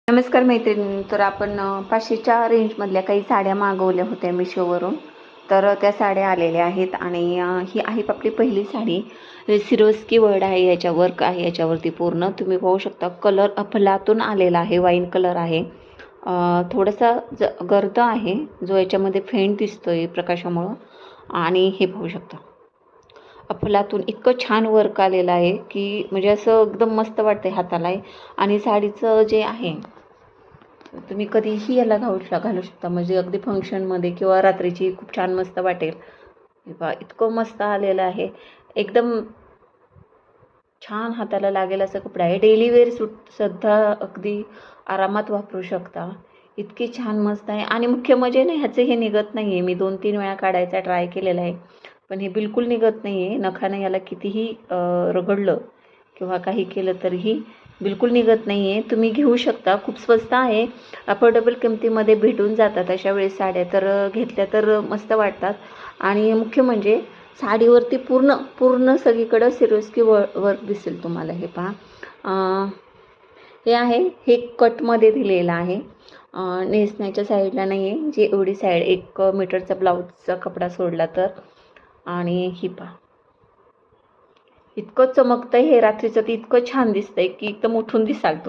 नमस्कार मैत्रिणी. तर आपण 500च्या रेंजमधल्या काही साड्या मागवल्या होत्या मिशोवरून. तर त्या साड्या आलेल्या आहेत आणि ही आहे आपली पहिली साडी. सिरोस्की वर्ड आहे, याच्या वर्क आहे याच्यावरती पूर्ण. तुम्ही पाहू शकता कलर अफलातून आलेला आहे, वाईन कलर आहे. थोडासा गर्द आहे जो याच्यामध्ये फेंट दिसतोय प्रकाशामुळं. आणि हे पाहू शकता अफलातून इतकं छान वर्क आलेलं आहे की म्हणजे असं एकदम मस्त वाटतंय हाताला. आणि साडीचं जे आहे तुम्ही कधीही याला घालू शकता, म्हणजे अगदी फंक्शनमध्ये किंवा रात्रीची खूप छान मस्त वाटेल. इतकं मस्त आलेलं आहे, एकदम छान हाताला लागेल असं कपडा आहे. डेली वेअर सूट सुद्धा अगदी आरामात वापरू शकता. इतकी छान मस्त आहे. आणि मुख्य म्हणजे ना, ह्याचं हे निघत नाही आहे. मी 2-3 वेळा काढायचा ट्राय केलेला आहे, पण हे बिलकुल निघत नाही आहे. नखानं याला कितीही रगडलं किंवा काही केलं तरीही बिलकुल निघत नाही आहे. तुम्ही घेऊ शकता, खूप स्वस्त आहे, अफोर्डेबल किमतीमध्ये भेटून जातात अशा वेळेस साड्या. तर घेतल्या तर मस्त वाटतात. आणि मुख्य म्हणजे साडीवरती पूर्ण पूर्ण सगळीकडं सिरोस्की वर्क दिसेल तुम्हाला. हे पहा, हे आहे, हे कटमध्ये दिलेलं आहे, नेसण्याच्या साईडला नाही आहे. जी एवढी साईड 1 मीटरचा ब्लाऊजचा कपडा सोडला तर. आणि ही पहा, इतकं चमकतंय हे रात्रीचं, ते इतकं छान दिसतंय की एकदम उठून दिसाल तुम्ही.